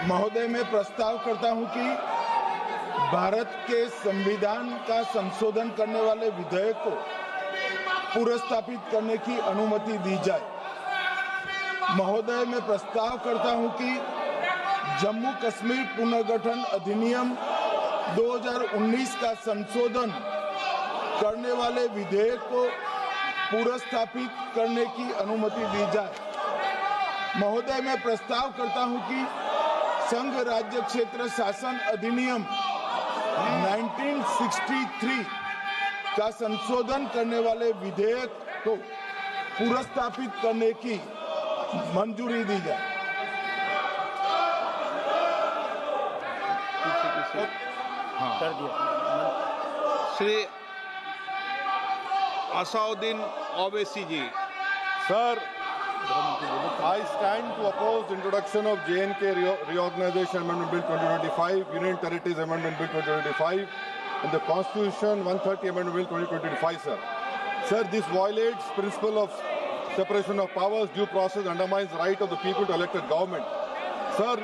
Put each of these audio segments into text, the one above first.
महोदय, मैं प्रस्ताव करता हूं कि भारत के संविधान का संशोधन करने वाले विधेयक को पुनर्स्थापित करने की अनुमति दी जाए। महोदय, मैं प्रस्ताव करता हूं कि जम्मू कश्मीर पुनर्गठन अधिनियम 2019 का संशोधन करने वाले विधेयक को पुनर्स्थापित करने की अनुमति दी जाए। महोदय, मैं प्रस्ताव करता हूं कि संघ राज्य क्षेत्र शासन अधिनियम 1963 का संशोधन करने वाले विधेयक को पुनर्स्थापित करने की मंजूरी दी जाए। कर दिया। श्री असाउद्दीन ओवैसी जी। Sir, I stand to oppose the introduction of J&K Reorganization Amendment Bill 2025, Union Territories Amendment Bill 2025, and the Constitution 130 Amendment Bill 2025, sir. Sir, this violates principle of separation of powers, due process, undermines the right of the people to elect a government. Sir,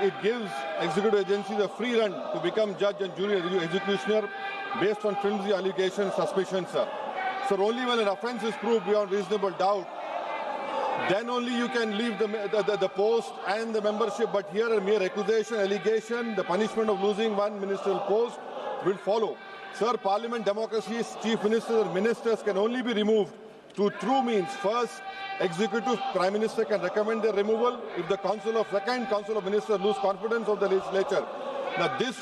it gives executive agencies a free run to become judge and jury executioner based on flimsy allegations, suspicions, sir. Sir, only when an offence is proved beyond reasonable doubt, then only you can leave the post and the membership. But here a mere accusation, allegation, the punishment of losing one ministerial post will follow. Sir, parliament democracy's chief ministers and ministers can only be removed through true means. First, executive prime minister can recommend their removal if the second council of ministers lose confidence of the legislature. Now this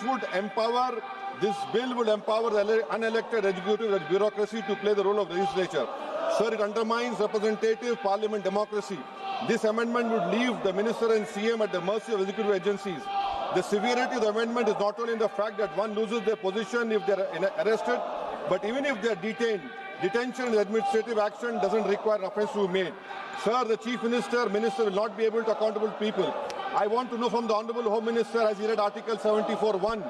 bill would empower the unelected executive bureaucracy to play the role of legislature. Sir, it undermines representative parliament democracy. This amendment would leave the minister and CM at the mercy of executive agencies. The severity of the amendment is not only in the fact that one loses their position if they are arrested, but even if they are detained. Detention and administrative action doesn't require an offence to be made. Sir, the chief minister will not be able to accountable people. I want to know from the Honourable Home Minister, as he read Article 74(1),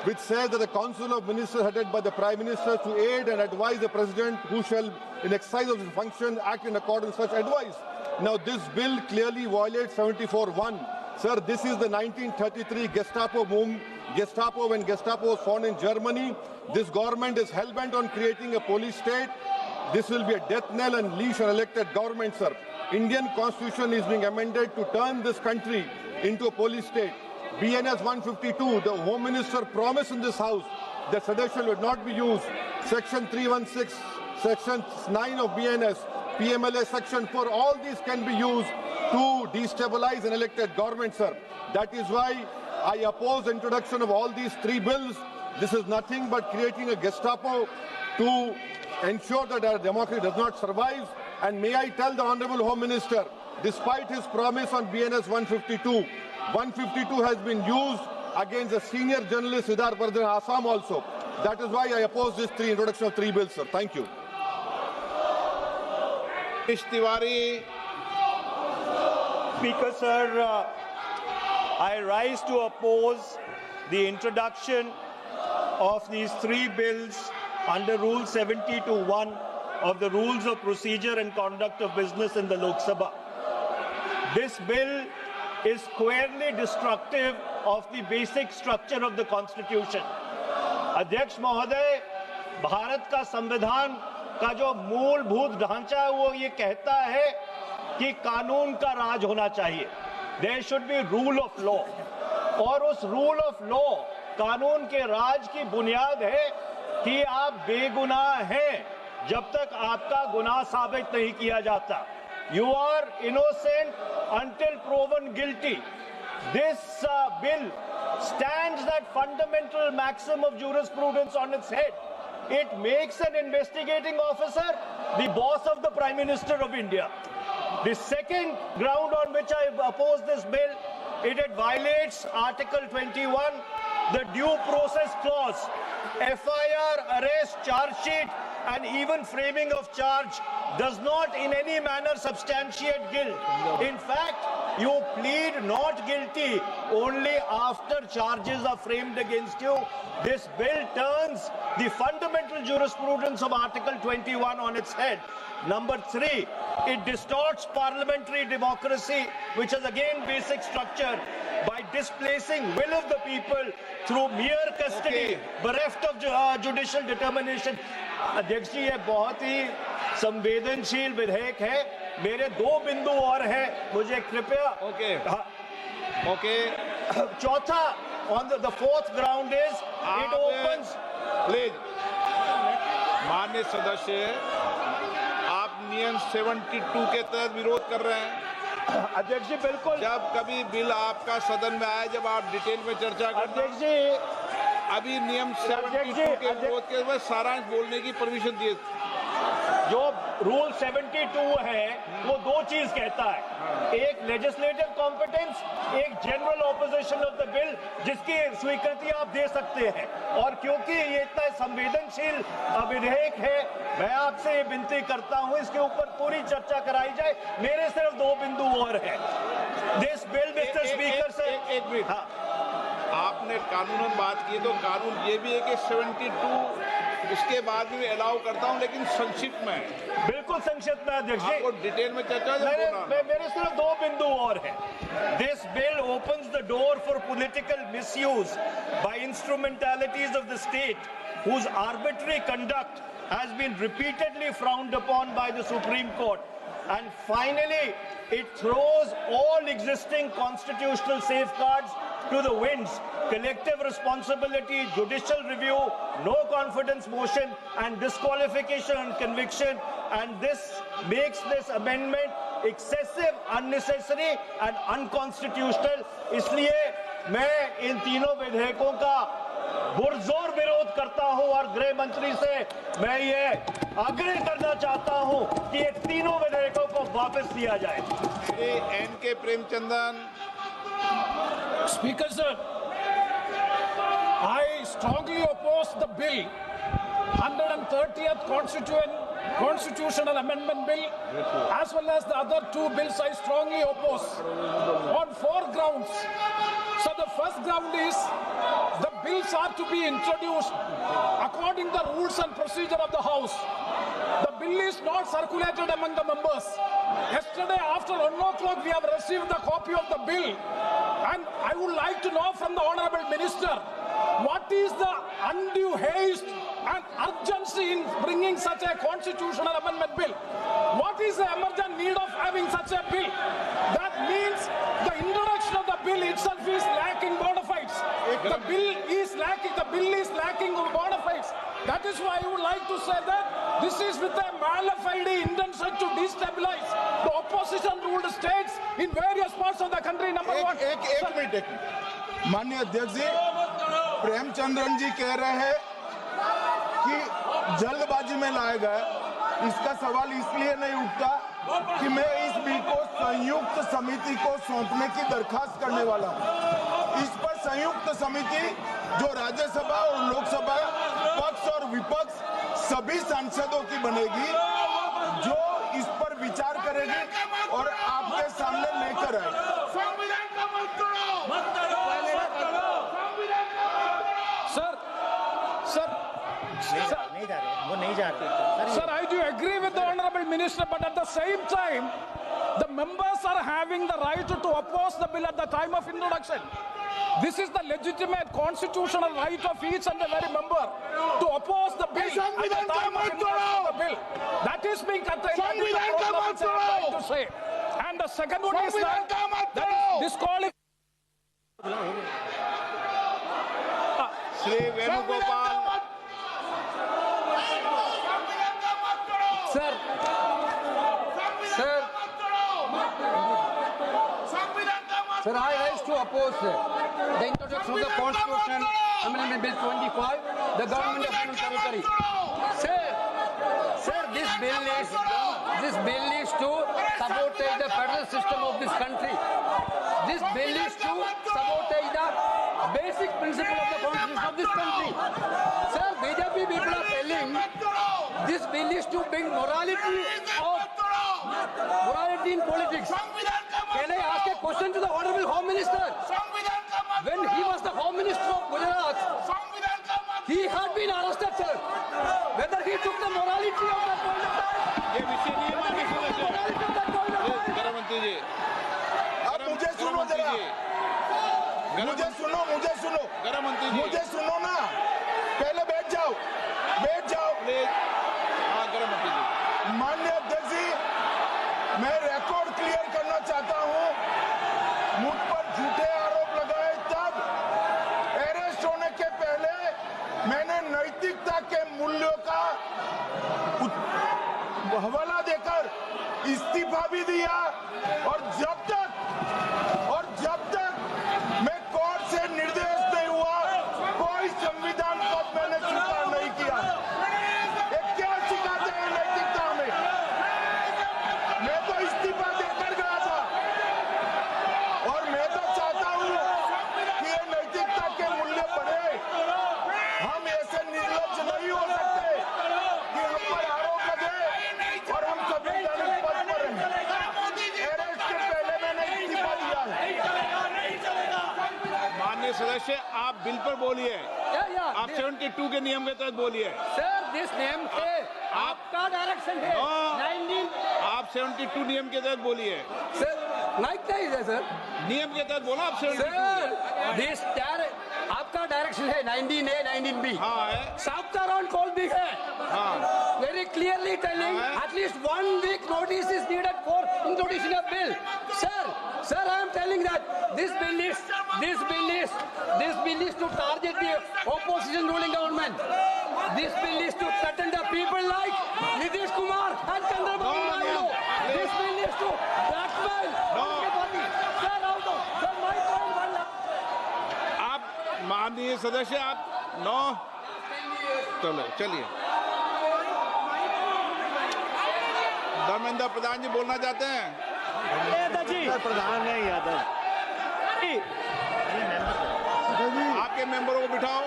which says that the Council of Ministers headed by the Prime Minister to aid and advise the President who shall, in exercise of his function, act in accordance with such advice. Now, this bill clearly violates 74(1). Sir, this is the 1933 Gestapo when Gestapo was found in Germany. This government is hell-bent on creating a police state. This will be a death knell and leash on elected government, sir. Indian Constitution is being amended to turn this country into a police state. BNS 152, the Home Minister promised in this House that sedition would not be used. Section 316, Section 9 of BNS, PMLA Section 4, all these can be used to destabilize an elected government, sir. That is why I oppose the introduction of all these three bills. This is nothing but creating a Gestapo to ensure that our democracy does not survive. And may I tell the Honourable Home Minister, despite his promise on BNS 152, 152 has been used against a senior journalist, Siddharth Vardhan, Assam also. That is why I oppose this introduction of three bills, sir. Thank you. Tiwari. Speaker, sir, I rise to oppose the introduction of these three bills under Rule 70(1) of the Rules of Procedure and Conduct of Business in the Lok Sabha. This bill is squarely destructive of the basic structure of the Constitution. अध्यक्ष महोदय, भारत का संविधान का जो मूलभूत ढांचा है वो ये कहता है कि कानून का राज होना चाहिए. There should be rule of law. और उस rule of law, कानून के राज की बुनियाद है कि आप बेगुनाह हैं जब तक आपका गुनाह साबित नहीं किया जाता. You are innocent until proven guilty. This bill stands that fundamental maxim of jurisprudence on its head. It makes an investigating officer the boss of the Prime Minister of India. The second ground on which I oppose this bill, it violates Article 21, the due process clause. FIR, arrest, charge sheet, and even framing of charge does not in any manner substantiate guilt. In fact, you plead not guilty only after charges are framed against you. This bill turns the fundamental jurisprudence of Article 21 on its head. Number three, it distorts parliamentary democracy, which is again basic structure, by displacing will of the people through mere custody, bereft of judicial determination. अध्यक्ष जी, ये बहुत ही संवेदनशील विधेयक है. मेरे 2 बिंदु और हैं, मुझे कृपया. ओके. चौथा, on the fourth ground is it opens. Please माननीय सदस्य, आप नियम 72 के तहत विरोध कर रहे हैं. अध्यक्ष जी बिल्कुल. जब कभी बिल आपका सदन में आए, जब आप डिटेल में चर्चा करते, अध्यक्ष जी अभी नियम 72 के विरोध के बाद सारांश बोलने की परमिशन दिए. जो रूल 72 है वो 2 चीज कहता है. एक लेजिस्लेटिव कॉम्पिटेंस, एक general opposition of the bill, जिसकी स्वीकृति आप दे सकते हैं. और क्योंकि ये इतना संवेदनशील विधेयक है, मैं आपसे विनती करता हूं इसके ऊपर पूरी चर्चा कराई जाए. मेरे सिर्फ 2 बिंदु और हैं. This bill, mister speaker sir, एक मिनट. आपने कानूनन बात की, तो कानून ये भी है कि 72 उसके बाद भी अलाउ करता हूं, लेकिन संक्षिप्त में. बिल्कुल संक्षिप्त में अध्यक्ष जी. आपको डिटेल में चर्चा मेरे सिर्फ 2 बिंदु और हैं. This bill opens the door for political misuse by instrumentalities of the state whose arbitrary conduct has been repeatedly frowned upon by the Supreme Court. And finally, it throws all existing constitutional safeguards to the winds. Collective responsibility, judicial review, no confidence motion, and disqualification and conviction. And this makes this amendment excessive, unnecessary, and unconstitutional. इसलिए मैं इन तीनों विधेयकों का पुरजोर विरोध करता हूं और गृह मंत्री से मैं ये आग्रह करना चाहता हूं कि ये तीनों विधेयकों को वापस लिया जाए. Shri N.K. Premachandran. Speaker sir, I strongly oppose the bill, 130th Constitutional Amendment Bill, as well as the other 2 bills I strongly oppose on 4 grounds. So the first ground is the bills are to be introduced according to the rules and procedure of the House. The bill is not circulated among the members. Yesterday after 1 o'clock we have received the copy of the bill, and I would like to know from the Honorable Minister, what is the undue haste and urgency in bringing such a constitutional amendment bill? What is the emergent need of having such a bill? That means the introduction of the bill itself is lacking bona fides. The bill is lacking bona fides. That is why I would like to say that this is with a mala fide intention to destabilize the opposition ruled states in various parts of the country. Number one. एक minute. माननीय अध्यक्ष जी, प्रेमचंद्रन जी कह रहे हैं कि जल्दबाजी में लाया गया. इसका सवाल इसलिए नहीं उठता कि मैं इस बिल को संयुक्त समिति को सौंपने की दरखास्त करने वाला हूं. इस पर संयुक्त समिति जो राज्यसभा और लोकसभा पक्ष और विपक्ष सभी सांसदों की बनेगी, जो इस पर विचार करेगी और आपके सामने लेकर आएगी. Sir, I do agree with the Honorable Minister, but at the same time, the members are having the right to oppose the bill at the time of introduction. This is the legitimate constitutional right of each and every member to oppose the bill at the time of introduction of the bill. That is being contained. That is the problem which I am trying to say. And the second one is that is disqualification. Shri Venugopal. Sir, I rise to oppose the introduction of the Constitution Amendment Bill 25, the Government of Union Territory. Sir, this bill is to sabotage the federal system of this country. This bill is to sabotage the basic principle of the Constitution of this country. Sir, BJP people are telling this bill is to bring morality in politics. Can I ask a question to the Honorable Home Minister? When he was the Home Minister of Gujarat, he had been arrested, sir. Whether he took the morality of that point of time, ये विषय नहीं है माननीय सदस्य. गृह मंत्री जी, आप मुझे सुनो जरा. मुझे सुनो गृह मंत्री जी, मुझे सुनो ना, पहले बैठ जाओ। प्लीज। हाँ, गृह मंत्री जी। माननीय अध्यक्ष जी, मैं रिकॉर्ड क्लियर करना चाहता हूं। मुझ पर झूठे आरोप लगाए तब अरेस्ट होने के पहले मैंने नैतिकता के मूल्यों का हवाला देकर इस्तीफा भी दिया, और जब तक मैं कोर्ट से निर्देश नहीं हुआ, कोई संविधान को मैंने स्वीकार नहीं किया। ये क्या सिखाते हैं नैतिकता में? मैं तो इस्तीफा देकर गया था, और मैं तो चाहता हूं कि ये नैतिकता के मूल्य बढ़े। हम ऐसे निर्लज्ज नहीं हो सकते कि हम पर आरोप लगे और हम संवैधानिक पद पर रहें। अरेस्ट के पहले मैंने इस्तीफा दिया है। माननीय सदस्य, आप बिल पर बोलिए। आप 72 के नियम के तहत बोलिए। सर, दिस नेम है, आपका डायरेक्शन है। 19 आप 72 नियम के तहत बोलिए। सर, लाइक है सर, नियम के तहत बोला आप 72। सर दिस आपका डायरेक्शन है 19A 19B। हाँ है। South around call भी है। हाँ। Very clearly telling at least 1 week notice is needed for introducing a bill. Sir, I am telling that this bill is to target the opposition ruling government. This bill is to threaten the people like Nitish Kumar and Chandrababu Naidu. This bill is to blackmail. Sir, my point आप माननीय सदस्य, आप चलिए। धर्मेंद्र प्रधान जी बोलना चाहते हैं? प्रधान है यादव। आपके मेंबरों को बिठाओ।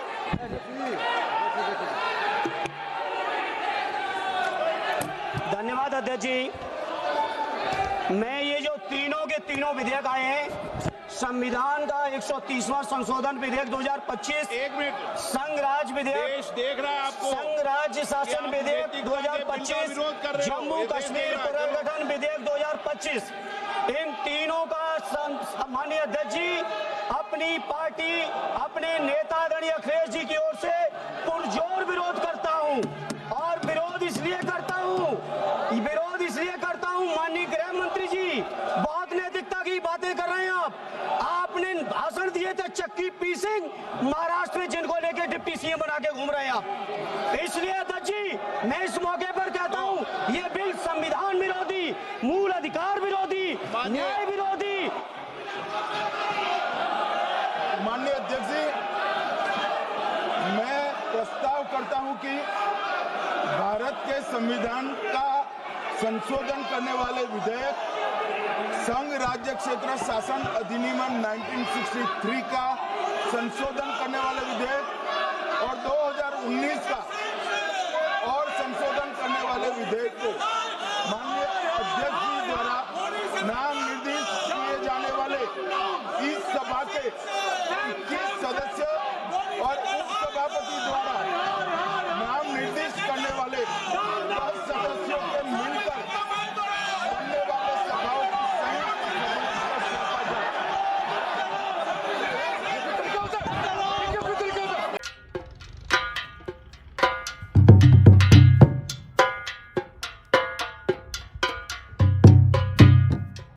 धन्यवाद अध्यक्ष जी। मैं ये जो तीनों विधेयक आए हैं, संविधान का 130वां संशोधन विधेयक 2025, 1 मिनट, संघ राज्य विधेयक, देश देख रहा है आपको, संघ राज्य शासन विधेयक 2025, जम्मू कश्मीर पुनर्गठन विधेयक 2025, इन तीनों का माननीय अध्यक्ष जी अपनी पार्टी, अपने नेता आदरणीय अखिलेश जी की ओर से पुरजोर विरोध करता हूं। और विरोध इसलिए करता हूं माननीय गृह मंत्री जी, बहुत नैतिकता की बातें कर रहे हैं आपने भाषण दिए थे चक्की पी सिंह महाराष्ट्र में, जिनको लेके डिप्टी सीएम बना के घूम रहे हैं आप। इसलिए अध्यक्ष जी, मैं इस मौके पर कहता हूं, ये बिल संविधान विरोधी, मूल अधिकार विरोधी, न्याय विरोधी। माननीय अध्यक्ष जी, मैं प्रस्ताव करता हूं कि भारत के संविधान का संशोधन करने वाले विधेयक, संघ राज्य क्षेत्र शासन अधिनियम 1963 का संशोधन करने वाले विधेयक और 2019 का और संशोधन करने वाले विधेयक को माननीय अध्यक्ष जी द्वारा नाम निर्देशित किए जाने वाले इस सभा के